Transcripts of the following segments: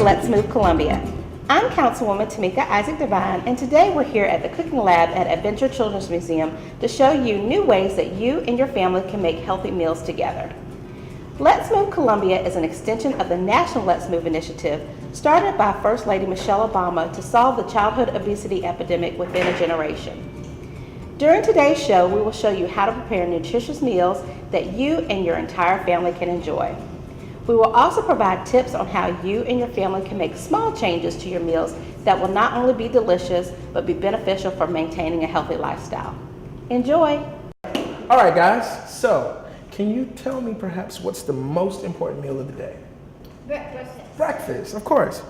Let's Move Columbia. I'm Councilwoman Tameika Isaac Devine, and today we're here at the Cooking Lab at EdVenture Children's Museum to show you new ways that you and your family can make healthy meals together. Let's Move Columbia is an extension of the National Let's Move initiative started by First Lady Michelle Obama to solve the childhood obesity epidemic within a generation. During today's show, we will show you how to prepare nutritious meals that you and your entire family can enjoy. We will also provide tips on how you and your family can make small changes to your meals that will not only be delicious, but be beneficial for maintaining a healthy lifestyle. Enjoy! All right, guys, so can you tell me perhaps what's the most important meal of the day? Breakfast. Breakfast, of course.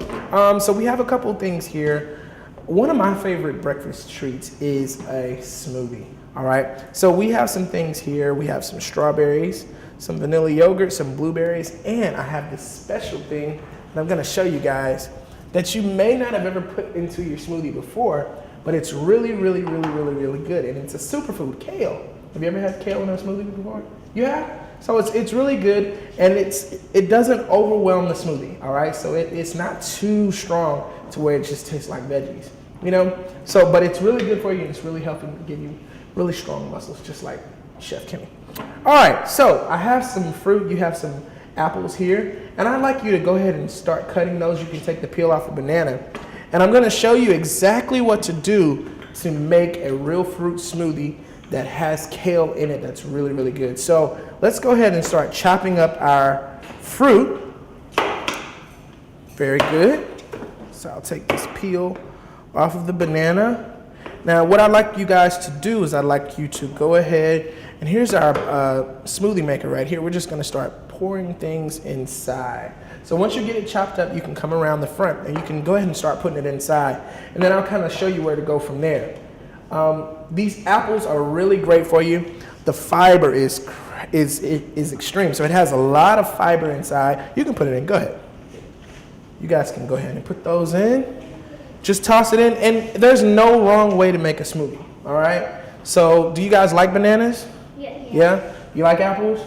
So we have a couple of things here. One of my favorite breakfast treats is a smoothie, all right? So we have some things here. We have some strawberries, some vanilla yogurt, some blueberries, and I have this special thing that I'm gonna show you guys that you may not have ever put into your smoothie before, but it's really good, and it's a superfood, kale. Have you ever had kale in a smoothie before? You have? So it's really good, and it doesn't overwhelm the smoothie, all right? So it's not too strong to where it just tastes like veggies, you know? So, but it's really good for you, and it's really helping to give you really strong muscles, just like Chef Kimmy. All right, so I have some fruit. You have some apples here, and I'd like you to go ahead and start cutting those. You can take the peel off a banana, and I'm gonna show you exactly what to do to make a real fruit smoothie that has kale in it that's really good. So let's go ahead and start chopping up our fruit. Very good. So I'll take this peel off of the banana. Now what I'd like you guys to do is I'd like you to go ahead, and here's our smoothie maker right here. We're just gonna start pouring things inside. So once you get it chopped up, you can come around the front and you can go ahead and start putting it inside. And then I'll kind of show you where to go from there. These apples are really great for you. The fiber is extreme, so it has a lot of fiber inside. You can put it in, go ahead. You guys can go ahead and put those in. Just toss it in, and there's no wrong way to make a smoothie, all right? So do you guys like bananas? Yeah? You like apples?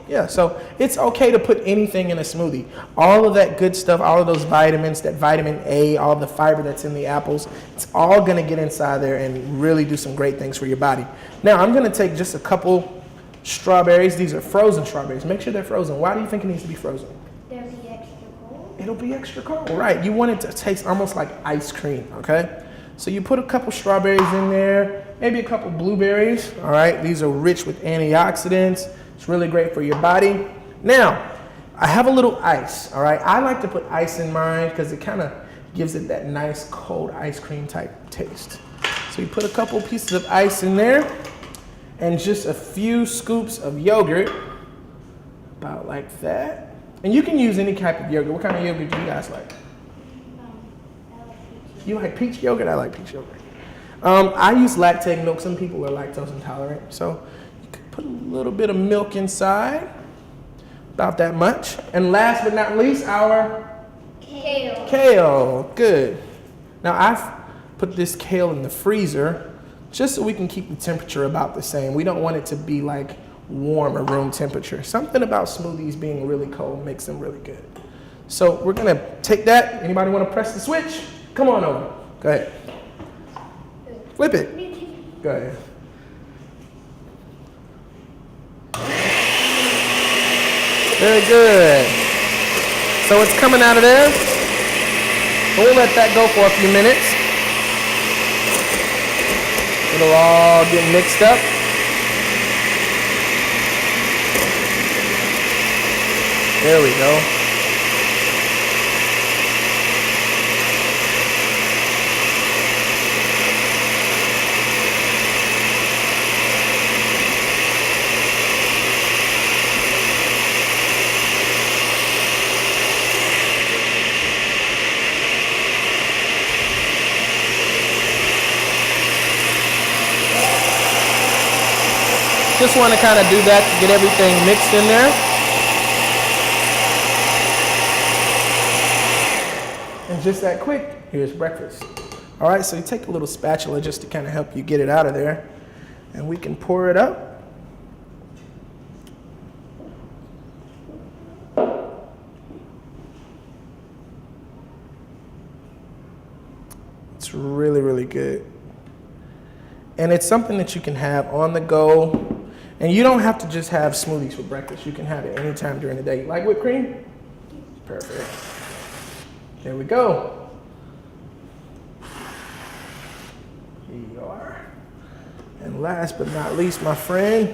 Yeah, so it's okay to put anything in a smoothie. All of that good stuff, all of those vitamins, that vitamin A, all of the fiber that's in the apples, it's all gonna get inside there and really do some great things for your body. Now, I'm gonna take just a couple strawberries. These are frozen strawberries. Make sure they're frozen. Why do you think it needs to be frozen? They'll be extra cold. It'll be extra cold, right? You want it to taste almost like ice cream, okay? So you put a couple strawberries in there, maybe a couple blueberries, all right? These are rich with antioxidants. It's really great for your body. Now, I have a little ice, all right? I like to put ice in mine because it kind of gives it that nice cold ice cream type taste. So you put a couple pieces of ice in there and just a few scoops of yogurt, about like that. And you can use any type of yogurt. What kind of yogurt do you guys like? I like peach. You like peach yogurt? I like peach yogurt. I use lactate milk. Some people are lactose intolerant, so put a little bit of milk inside, about that much. And last but not least, our Kale. kale. Good. Now I've put this kale in the freezer just so we can keep the temperature about the same. We don't want it to be like warm or room temperature. Something about smoothies being really cold makes them really good. So we're gonna take that. Anybody want to press the switch? Come on over. Go ahead. Flip it. Go ahead. Very good. So it's coming out of there. We'll let that go for a few minutes. It'll all get mixed up. There we go. Just want to kind of do that to get everything mixed in there. And just that quick, here's breakfast. All right, so you take a little spatula just to kind of help you get it out of there, and we can pour it up. And it's something that you can have on the go. And you don't have to just have smoothies for breakfast. You can have it anytime during the day. You like whipped cream? Perfect. There we go. Here you are. And last but not least, my friend,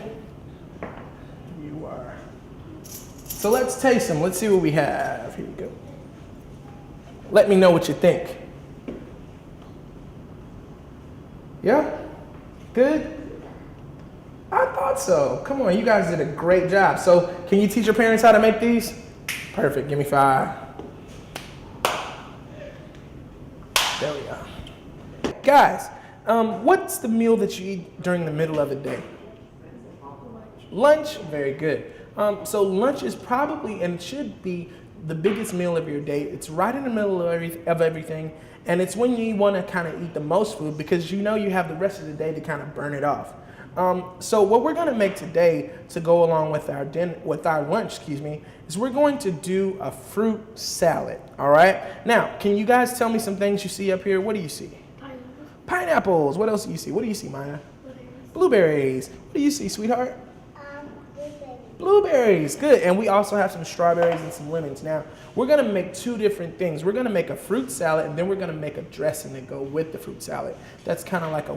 you are. So let's taste them. Let's see what we have. Here you go. Let me know what you think. Yeah? Good? I thought so. Come on, you guys did a great job. So can you teach your parents how to make these? Perfect, give me 5. There we go. Guys, what's the meal that you eat during the middle of the day? Lunch, very good. So lunch is probably and should be the biggest meal of your day. It's right in the middle of everything. And it's when you want to kind of eat the most food because you know you have the rest of the day to kind of burn it off. So what we're going to make today to go along with our lunch, is we're going to do a fruit salad. All right. Now, can you guys tell me some things you see up here? What do you see? Pineapples. What else do you see? What do you see, Maya? Blueberries. What do you see, sweetheart? Blueberries. Good. And we also have some strawberries and some lemons. Now, we're going to make 2 different things. We're going to make a fruit salad, and then we're going to make a dressing to go with the fruit salad. That's kind of like a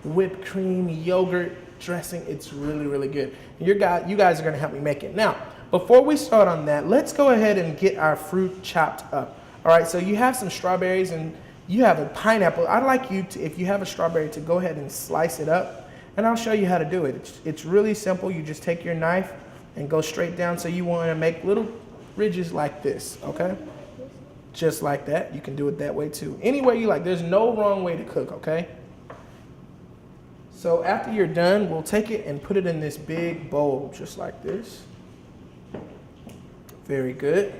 whipped cream, yogurt dressing. It's really, really good. And you guys are going to help me make it. Now, before we start on that, let's go ahead and get our fruit chopped up. All right, so you have some strawberries and you have a pineapple. I'd like you to, if you have a strawberry, to go ahead and slice it up, and I'll show you how to do it. It's really simple. You just take your knife and go straight down. So you want to make little ridges like this, okay? Just like that. You can do it that way too. Any way you like. There's no wrong way to cook, okay? So after you're done, we'll take it and put it in this big bowl, just like this. Very good.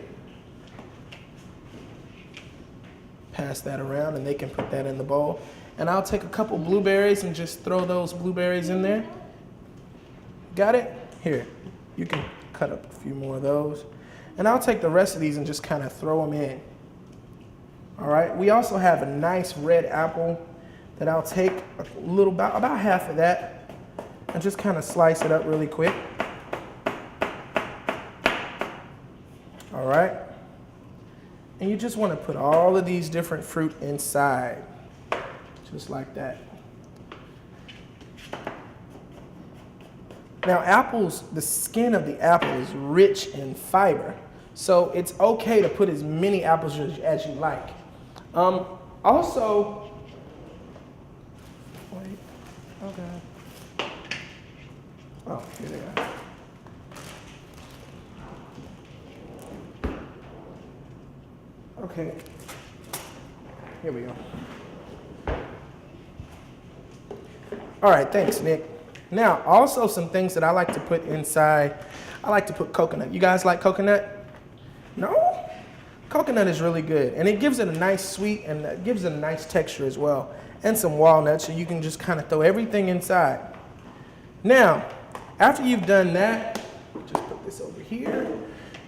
Pass that around and they can put that in the bowl. And I'll take a couple blueberries and just throw those blueberries in there. Got it? Here, you can cut up a few more of those. And I'll take the rest of these and just kind of throw them in. All right, we also have a nice red apple that I'll take a little, about half of that and just kind of slice it up really quick. All right. And you just want to put all of these different fruit inside, just like that. Now apples, the skin of the apple is rich in fiber, so it's okay to put as many apples as you like. Also, wait, okay. Oh, here they are. Okay, here we go. All right, thanks, Nick. Now, also some things that I like to put inside. I like to put coconut. You guys like coconut? No? Coconut is really good, and it gives it a nice sweet, and it gives it a nice texture as well. And some walnuts, so you can just kind of throw everything inside. Now, after you've done that, just put this over here.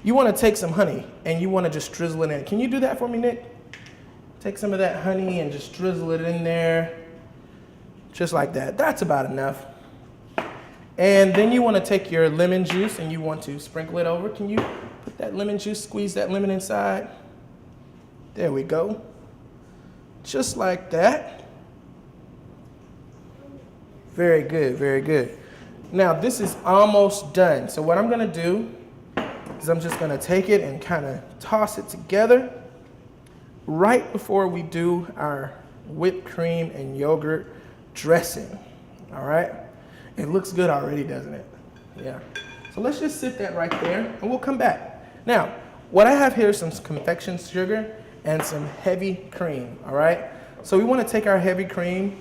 You want to take some honey, and you want to just drizzle it in. Can you do that for me, Nick? Take some of that honey and just drizzle it in there. Just like that. That's about enough. And then you want to take your lemon juice and you want to sprinkle it over. Can you put that lemon juice, squeeze that lemon inside? There we go. Just like that. Very good, very good. Now this is almost done. So what I'm going to do is I'm just going to take it and kind of toss it together right before we do our whipped cream and yogurt dressing. All right. It looks good already, doesn't it? Yeah. So let's just sit that right there and we'll come back. Now, what I have here is some confection sugar and some heavy cream. All right. So we want to take our heavy cream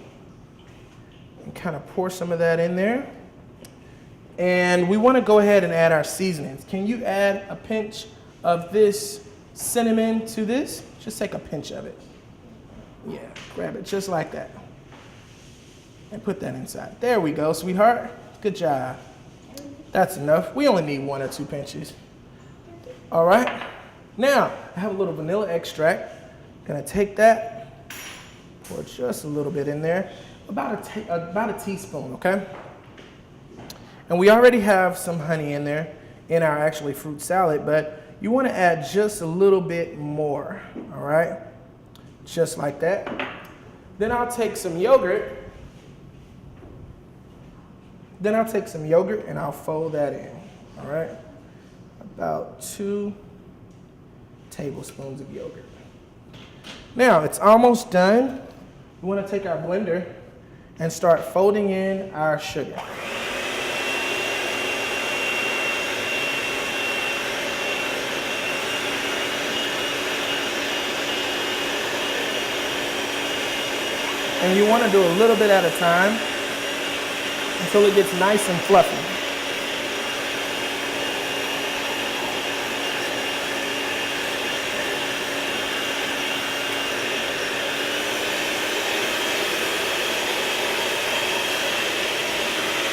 and kind of pour some of that in there. And we want to go ahead and add our seasonings. Can you add a pinch of this cinnamon to this? Just take a pinch of it. Yeah, grab it just like that. And put that inside. There we go, sweetheart. Good job. That's enough. We only need 1 or 2 pinches. All right. Now, I have a little vanilla extract. Gonna take that, pour just a little bit in there. about a teaspoon, okay? And we already have some honey in there in our actually fruit salad, but you want to add just a little bit more, all right? Just like that. Then I'll take some yogurt. And I'll fold that in, all right? About 2 tablespoons of yogurt. Now, it's almost done. We want to take our blender and start folding in our sugar. And you want to do a little bit at a time until it gets nice and fluffy.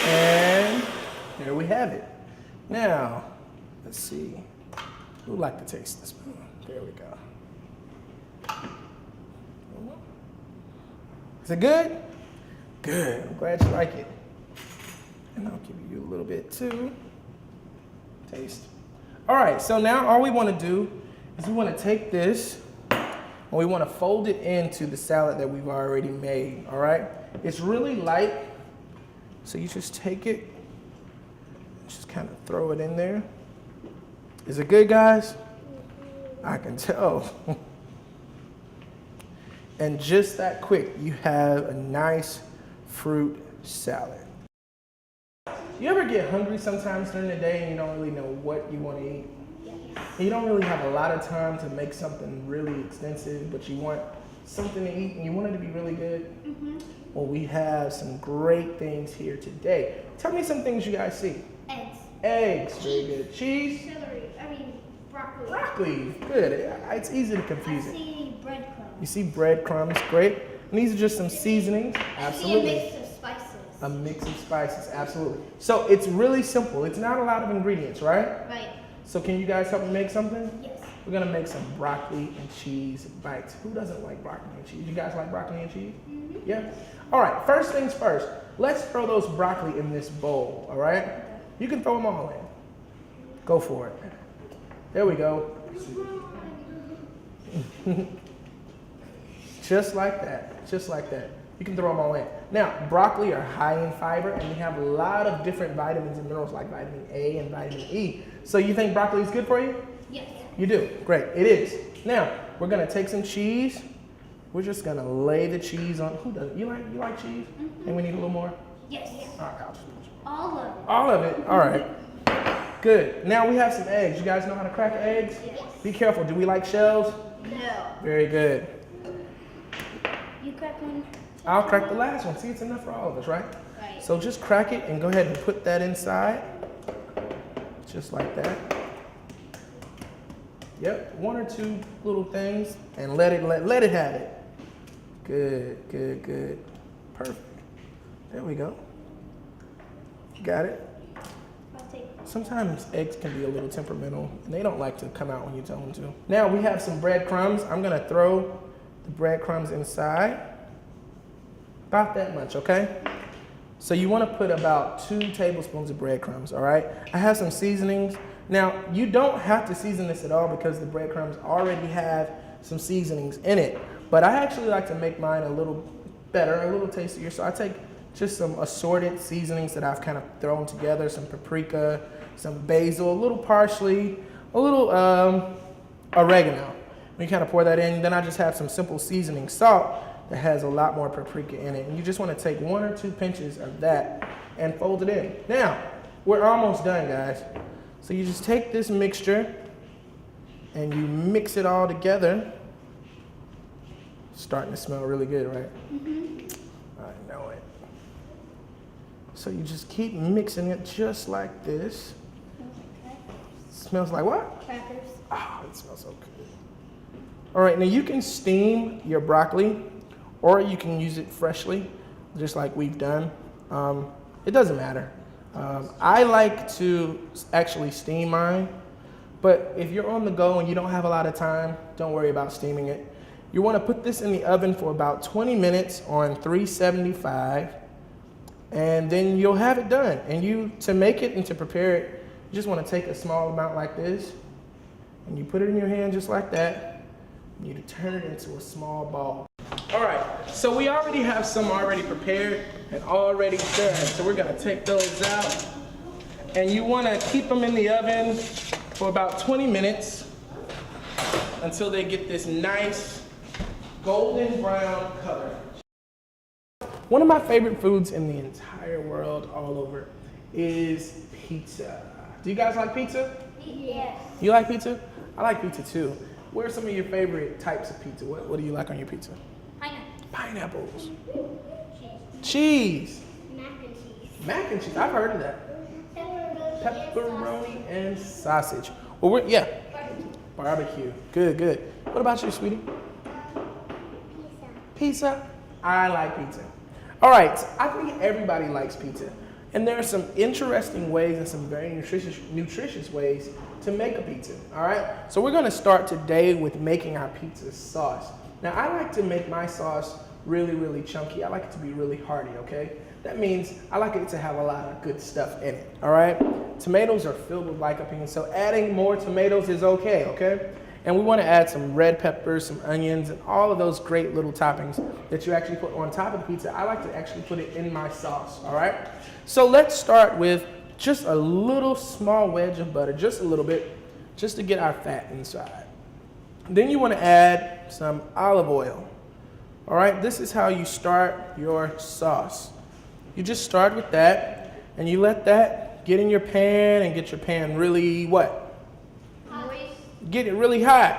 And there we have it. Now, let's see. Who would like to taste this spoon? There we go. Is it good? Good. I'm glad you like it. And I'll give you a little bit too. Taste. All right, so now all we want to do is we want to take this and we want to fold it into the salad that we've already made, all right? It's really light, so you just take it, just kind of throw it in there. Is it good, guys? I can tell. And just that quick, you have a nice fruit salad. You ever get hungry sometimes during the day and you don't really know what you want to eat? Yes. And you don't really have a lot of time to make something really extensive, but you want something to eat and you want it to be really good? Mm-hmm. Well, we have some great things here today. Tell me some things you guys see. Eggs. Eggs, very good. Cheese? Broccoli. Broccoli, good. It's easy to confuse I it. see breadcrumbs. You see breadcrumbs, great. And these are just some seasonings, absolutely. I see a mix of spices. A mix of spices, absolutely. So it's really simple. It's not a lot of ingredients, right? Right. So can you guys help me make something? Yes. We're gonna make some broccoli and cheese bites. Who doesn't like broccoli and cheese? You guys like broccoli and cheese? Mm-hmm. Yeah? All right, first things first. Let's throw those broccoli in this bowl, all right? You can throw them all in. Go for it. There we go. Just like that, just like that. You can throw them all in. Now, broccoli are high in fiber and they have a lot of different vitamins and minerals like vitamin A and vitamin E. So you think broccoli is good for you? Yes. You do, great, it is. Now, we're gonna take some cheese. We're just gonna lay the cheese on, who doesn't, you like cheese? Mm-hmm. And we need a little more? Yes. All right, I'll just put you. All of it. All of it, all right. Good, now we have some eggs. You guys know how to crack eggs? Yes. Be careful, do we like shells? No. Very good. You crack one? I'll crack the last one. See, it's enough for all of us, right? Right. So just crack it and go ahead and put that inside. Just like that. Yep, 1 or 2 little things and let it have it. Good, good, good. Perfect. There we go. Got it? I'll take it. Sometimes eggs can be a little temperamental and they don't like to come out when you tell them to. Now we have some breadcrumbs. I'm gonna throw the breadcrumbs inside. About that much, okay? So you wanna put about 2 tablespoons of breadcrumbs, all right? I have some seasonings. Now, you don't have to season this at all because the breadcrumbs already have some seasonings in it. But I actually like to make mine a little better, a little tastier. So I take just some assorted seasonings that I've kind of thrown together, some paprika, some basil, a little parsley, a little oregano. We kind of pour that in. Then I just have some simple seasoning salt that has a lot more paprika in it. And you just want to take 1 or 2 pinches of that and fold it in. Now, we're almost done, guys. So you just take this mixture and you mix it all together. Starting to smell really good, right? Mm-hmm. I know it. So you just keep mixing it just like this. Smells like what? Crackers. Oh, it smells so good. All right, now you can steam your broccoli or you can use it freshly, just like we've done. It doesn't matter. I like to actually steam mine, but if you're on the go and you don't have a lot of time, don't worry about steaming it. You want to put this in the oven for about 20 minutes on 375, and then you'll have it done. And to make it and to prepare it, you just want to take a small amount like this, and you put it in your hand just like that, and you turn it into a small ball. All right, so we already have some already prepared and already done. So we're gonna take those out, and you wanna keep them in the oven for about 20 minutes until they get this nice golden brown color. One of my favorite foods in the entire world all over is pizza. Do you guys like pizza? Yes. You like pizza? I like pizza too. What are some of your favorite types of pizza? What do you like on your pizza? Pineapples. Cheese. Mac and cheese. Mac and cheese. I've heard of that. Pepperoni and sausage. Well, barbecue. Good, good. What about you, sweetie? Pizza. I like pizza. All right, I think everybody likes pizza. And there are some interesting ways and some very nutritious ways to make a pizza, all right? So we're gonna start today with making our pizza sauce. Now, I like to make my sauce really, really chunky. I like it to be really hearty, okay? That means I like it to have a lot of good stuff in it, all right? Tomatoes are filled with lycopene, so adding more tomatoes is okay? And we wanna add some red peppers, some onions, and all of those great little toppings that you actually put on top of the pizza. I like to actually put it in my sauce, all right? So let's start with just a little small wedge of butter, just a little bit, just to get our fat inside. Then you wanna add some olive oil. All right, this is how you start your sauce. You just start with that, and you let that get in your pan and get your pan really what? Get it really hot.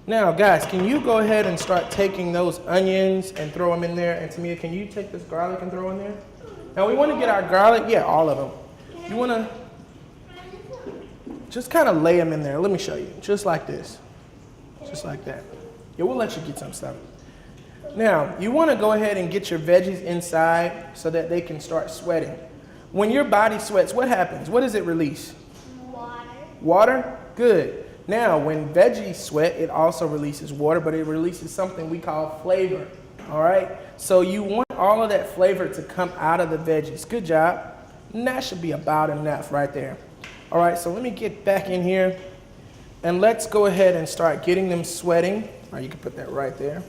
Now, guys, can you go ahead and start taking those onions and throw them in there? And Tameika, can you take this garlic and throw in there? Now, we want to get our garlic, yeah, all of them. You want to just kind of lay them in there. Let me show you, just like this, just like that. Yeah, we'll let you get some stuff. Now, you want to go ahead and get your veggies inside so that they can start sweating. When your body sweats, what happens? What does it release? Water. Water? Good. Now, when veggies sweat, it also releases water, but it releases something we call flavor. All right? So you want all of that flavor to come out of the veggies. Good job. And that should be about enough right there. All right, so let me get back in here, and let's go ahead and start getting them sweating. All right, you can put that right there.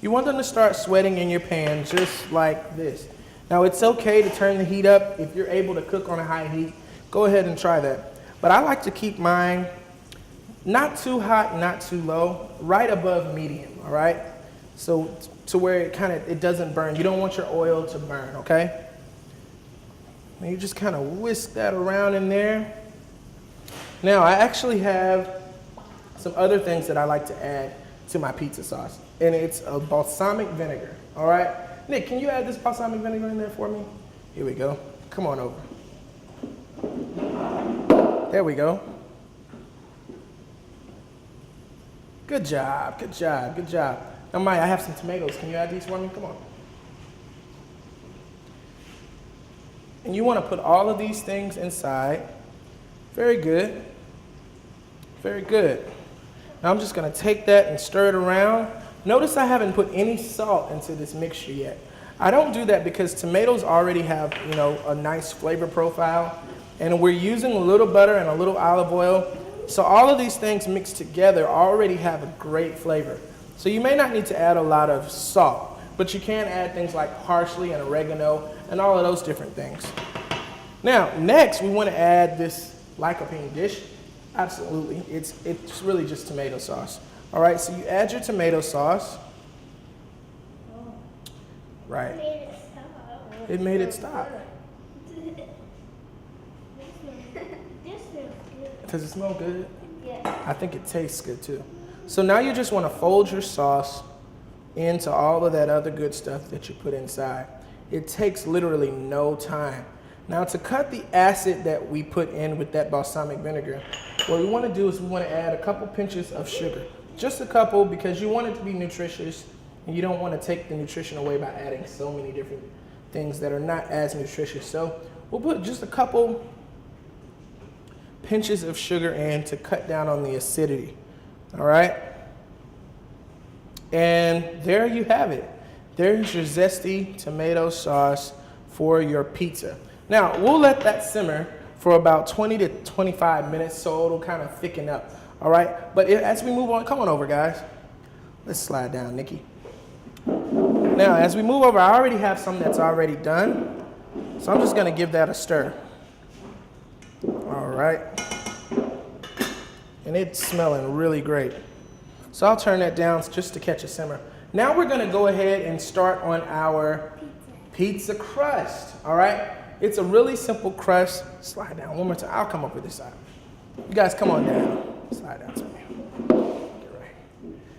You want them to start sweating in your pan just like this. Now, it's okay to turn the heat up. If you're able to cook on a high heat, go ahead and try that. But I like to keep mine not too hot, not too low, right above medium, all right? So to where it doesn't burn. You don't want your oil to burn, okay? And you just kind of whisk that around in there. Now, I actually have some other things that I like to add to my pizza sauce, and it's a balsamic vinegar, all right? Nick, can you add this balsamic vinegar in there for me? Here we go. Come on over. There we go. Good job, good job, good job. Now, Maya, I have some tomatoes. Can you add these for me? Come on. And you want to put all of these things inside. Very good. Very good. Now I'm just going to take that and stir it around. Notice I haven't put any salt into this mixture yet. I don't do that because tomatoes already have, a nice flavor profile. And we're using a little butter and a little olive oil. So all of these things mixed together already have a great flavor. So you may not need to add a lot of salt, but you can add things like parsley and oregano and all of those different things. Now, next we want to add this lycopene dish. Absolutely, it's really just tomato sauce. All right, so you add your tomato sauce. Right. It made it stop. Does it smell good? Yeah. I think it tastes good too. So now you just want to fold your sauce into all of that other good stuff that you put inside. It takes literally no time. Now, to cut the acid that we put in with that balsamic vinegar, what we want to do is we want to add a couple pinches of sugar. Just a couple, because you want it to be nutritious and you don't want to take the nutrition away by adding so many different things that are not as nutritious. So we'll put just a couple pinches of sugar in to cut down on the acidity. All right? And there you have it. There's your zesty tomato sauce for your pizza. Now, we'll let that simmer for about 20 to 25 minutes so it'll kind of thicken up, all right? But as we move on, come on over, guys. Let's slide down, Nikki. Now, as we move over, I already have some that's already done, so I'm just gonna give that a stir. All right. And it's smelling really great. So I'll turn that down just to catch a simmer. Now we're gonna go ahead and start on our pizza crust, all right? It's a really simple crust. Slide down one more time. I'll come over this side. You guys come on down. Slide down to me. Get right.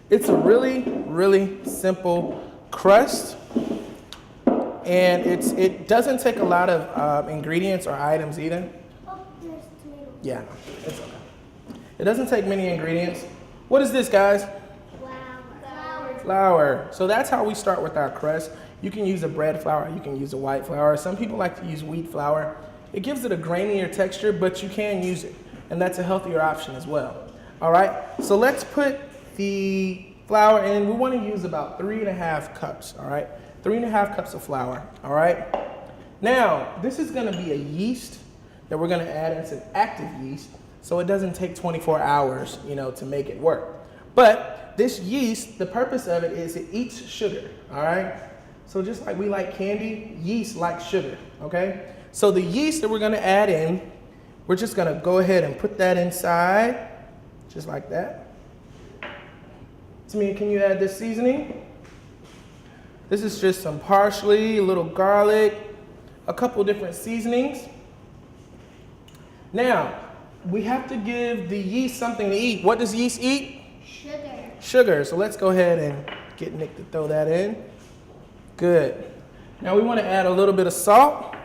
It's a really, really simple crust. And it doesn't take a lot of ingredients or items either. Oh, there's tomato. Yeah, it's okay. It doesn't take many ingredients. What is this, guys? Flour. Flour. So that's how we start with our crust. You can use a bread flour, you can use a white flour. Some people like to use wheat flour. It gives it a grainier texture, but you can use it. And that's a healthier option as well. All right, so let's put the flour in. We want to use about 3.5 cups, all right? 3.5 cups of flour, all right? Now, this is gonna be a yeast that we're gonna add. It's an active yeast, so it doesn't take 24 hours, to make it work. But this yeast, the purpose of it is it eats sugar, all right? So just like we like candy, yeast likes sugar, okay? So the yeast that we're gonna add in, we're just gonna go ahead and put that inside, just like that. Tameika, can you add this seasoning? This is just some parsley, a little garlic, a couple different seasonings. Now, we have to give the yeast something to eat. What does yeast eat? Sugar. Sugar. So let's go ahead and get Nick to throw that in. Good. Now we want to add a little bit of salt,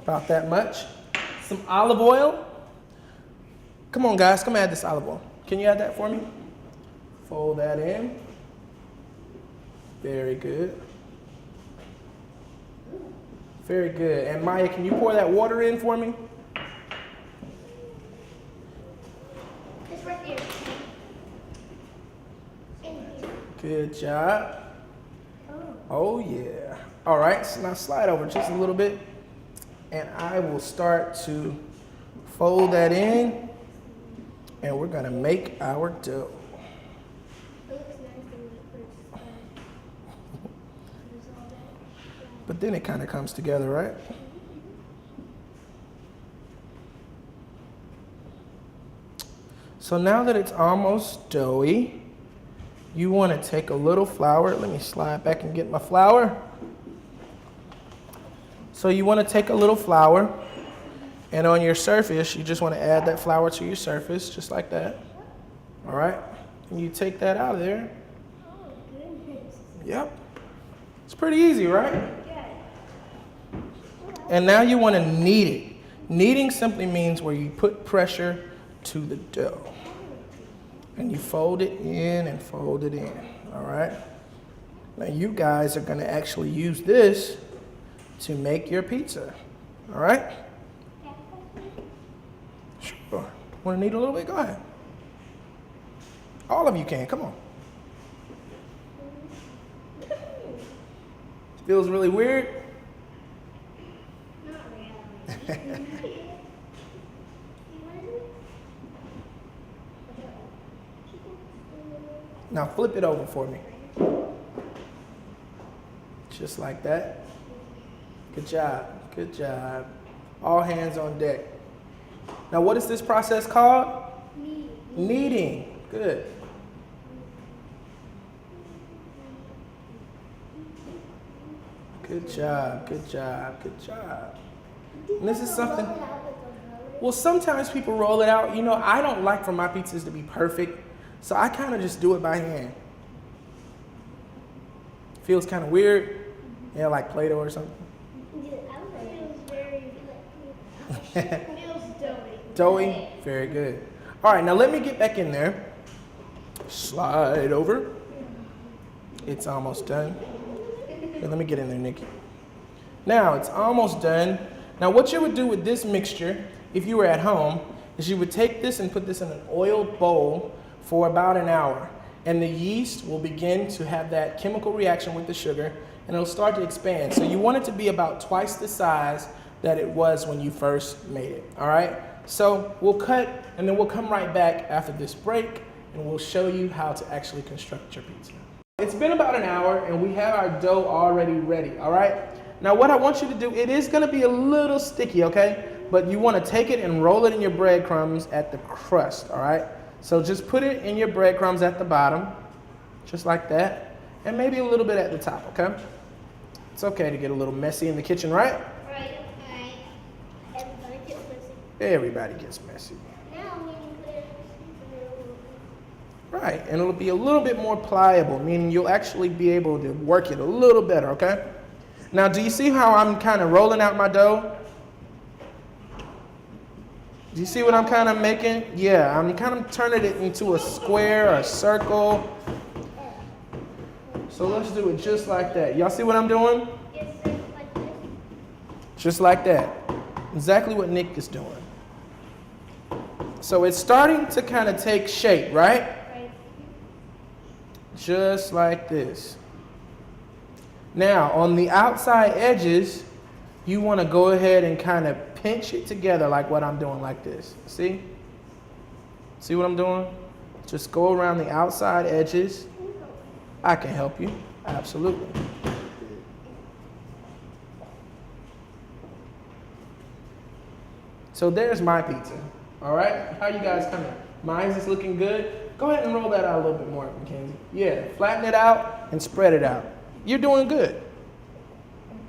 about that much. Some olive oil. Come on, guys, come add this olive oil. Can you add that for me? Fold that in. Very good. Very good. And Maya, can you pour that water in for me? It's right there. Good job. Oh yeah. All right, so now slide over just a little bit and I will start to fold that in and we're gonna make our dough. But then it kind of comes together, right? So now that it's almost doughy, you want to take a little flour. Let me slide back and get my flour. So you want to take a little flour, and on your surface, you just want to add that flour to your surface, just like that. All right? And you take that out of there. Oh, goodness. Yep. It's pretty easy, right? And now you want to knead it. Kneading simply means where you put pressure to the dough. And you fold it in and fold it in, all right? Now you guys are gonna actually use this to make your pizza, all right? Sure. Wanna knead a little bit? Go ahead. All of you can, come on. Feels really weird? Not really. Now flip it over for me. Just like that. Good job, good job. All hands on deck. Now what is this process called? Kneading. Good. Good job, good job, good job. And this is something, well, sometimes people roll it out. I don't like for my pizzas to be perfect, so I kind of just do it by hand. Feels kind of weird, like Play-Doh or something. Feels doughy. Doughy? Very good. All right, now let me get back in there. Slide over. It's almost done. Here, let me get in there, Nikki. Now, it's almost done. Now, what you would do with this mixture, if you were at home, is you would take this and put this in an oiled bowl for about an hour. and the yeast will begin to have that chemical reaction with the sugar, and it'll start to expand. So you want it to be about twice the size that it was when you first made it, all right? So we'll cut, and then we'll come right back after this break, and we'll show you how to actually construct your pizza. It's been about an hour, and we have our dough already ready, all right? Now what I want you to do, it is gonna be a little sticky, okay? But you wanna take it and roll it in your breadcrumbs at the crust, all right? So just put it in your breadcrumbs at the bottom, just like that, and maybe a little bit at the top, okay? It's okay to get a little messy in the kitchen, right? Right. Everybody gets messy. Everybody gets messy. Now we can put it Right, and it'll be a little bit more pliable, meaning you'll actually be able to work it a little better, okay? Now, do you see how I'm kind of rolling out my dough? Do you see what I'm kind of making? Yeah, I'm kind of turning it into a square or a circle. So let's do it just like that. Y'all see what I'm doing? Yes, sir, like this. Just like that. Exactly what Nick is doing. So it's starting to kind of take shape, right? Right. Just like this. Now, on the outside edges, you want to go ahead and kind of pinch it together like what I'm doing like this. See? See what I'm doing? Just go around the outside edges. I can help you. Absolutely. So there's my pizza. All right? How you guys coming? Mine's is looking good. Go ahead and roll that out a little bit more, Mackenzie. Yeah, flatten it out and spread it out. You're doing good.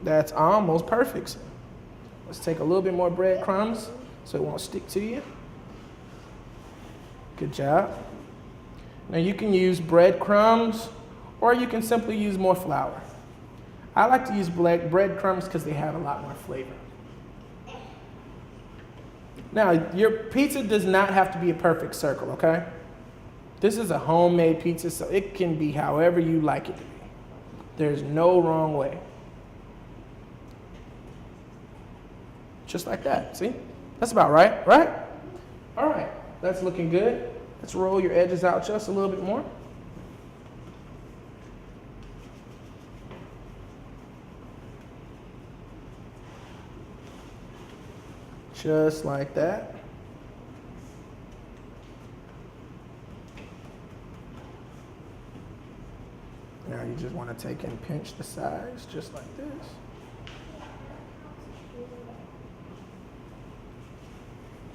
That's almost perfect. Let's take a little bit more breadcrumbs so it won't stick to you. Good job. Now you can use breadcrumbs or you can simply use more flour. I like to use breadcrumbs because they have a lot more flavor. Now, your pizza does not have to be a perfect circle, okay? This is a homemade pizza, so it can be however you like it to be. There's no wrong way. Just like that, see? That's about right, right? All right, that's looking good. Let's roll your edges out just a little bit more. Just like that. Now you just want to take and pinch the sides just like this.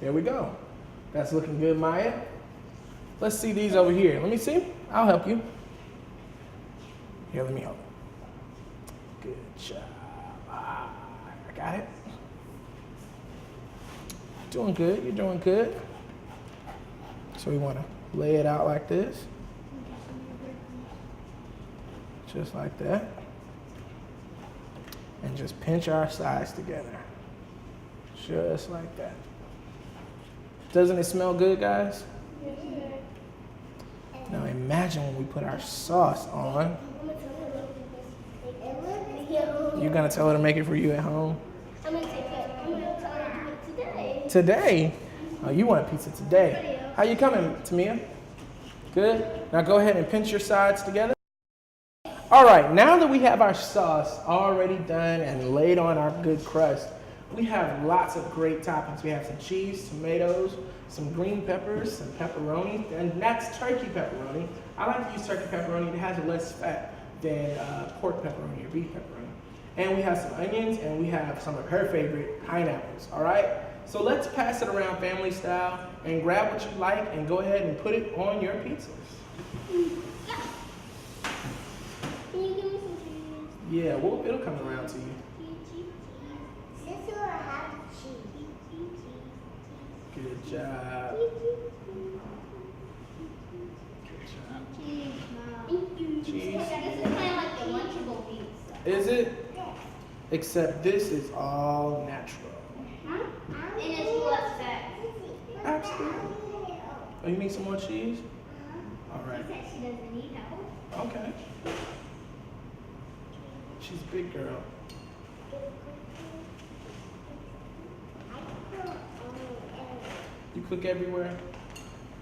There we go. That's looking good, Maya. Let's see these over here. Let me see. I'll help you. Here, let me help. Good job. I got it. Doing good. You're doing good. So we want to lay it out like this. Just like that. And just pinch our sides together. Just like that. Doesn't it smell good, guys? Yes, sir. Now imagine when we put our sauce on. You're gonna tell her to make it for you at home? I'm gonna take it. I'm gonna tell her to do it today. Today? Oh, you want pizza today. How you coming, Tamia? Good? Now go ahead and pinch your sides together. All right, now that we have our sauce already done and laid on our good crust, we have lots of great toppings. We have some cheese, tomatoes, some green peppers, some pepperoni, and that's turkey pepperoni. I like to use turkey pepperoni. It has less fat than pork pepperoni or beef pepperoni. And we have some onions, and we have some of her favorite pineapples, all right? So let's pass it around family style and grab what you like and go ahead and put it on your pizzas. Can you give me some cheese? Yeah, well, it'll come around to you. This will have cheese. Good job. Good job. Cheese, Mom. Cheese. This is kind of like the Lunchable pizza. Is it? Yes. Except this is all natural. And it's less fat. Absolutely. Oh, you need some more cheese? All right. She said she doesn't need help. Okay. She's a big girl. You cook everywhere?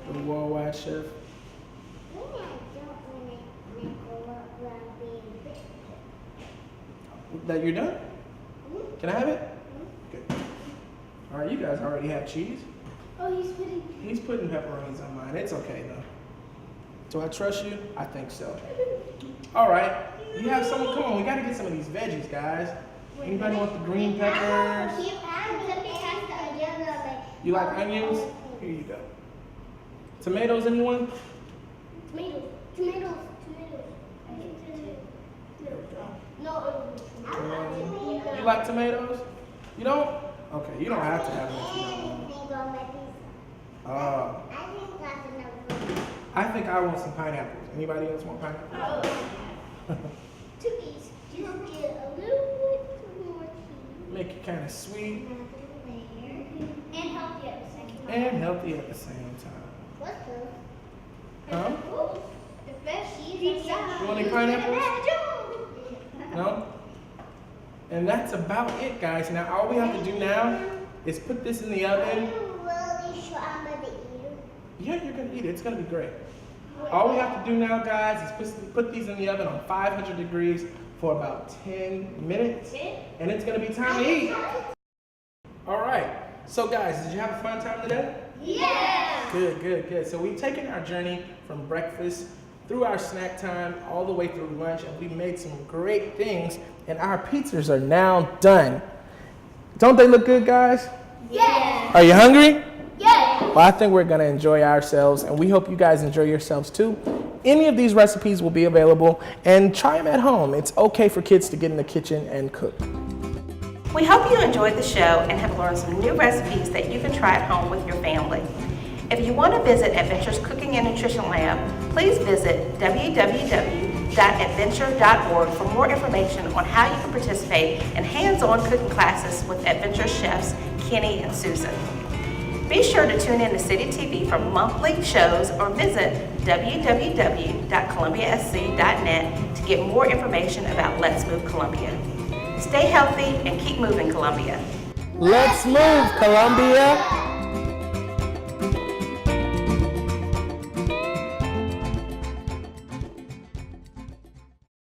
You're the worldwide chef? I don't That you're done? Can I have it? Good. All right, you guys already have cheese. Oh, He's putting pepperonis on mine. It's okay though. Do I trust you? I think so. All right. You have someone. Come on, we gotta get some of these veggies, guys. Anybody want the green peppers? You like onions? Here you go. Tomatoes, anyone? Tomatoes. No. You like tomatoes? You don't? Okay, you don't have to have them if you don't want. I think I want some pineapples. Anybody else want pineapples? Two piece. Just get a little bit more cheese. Make it kind of sweet And healthy at the same time. and healthy at the same time. What's good? Huh? The best cheese. You want any pineapples? No? And that's about it, guys. Now, all we have to do now is put this in the oven. Really sure I'm gonna eat it? Yeah, you're gonna eat it. It's gonna be great. All we have to do now, guys, is put these in the oven on 500 degrees for about 10 minutes. And it's gonna be time to eat. All right. So, guys, did you have a fun time today? Yeah. Good. So we've taken our journey from breakfast through our snack time all the way through lunch, and we made some great things, and our pizzas are now done. Don't they look good, guys? Yeah. Are you hungry? Yeah. Well, I think we're gonna enjoy ourselves, and we hope you guys enjoy yourselves too. Any of these recipes will be available, and try them at home. It's okay for kids to get in the kitchen and cook. We hope you enjoyed the show and have learned some new recipes that you can try at home with your family. If you want to visit EdVenture's Cooking and Nutrition Lab, please visit www.edventure.org for more information on how you can participate in hands-on cooking classes with EdVenture chefs Kenny and Susan. Be sure to tune in to City TV for monthly shows or visit www.columbiasc.net to get more information about Let's Move Columbia. Stay healthy and keep moving, Columbia. Let's move, Columbia!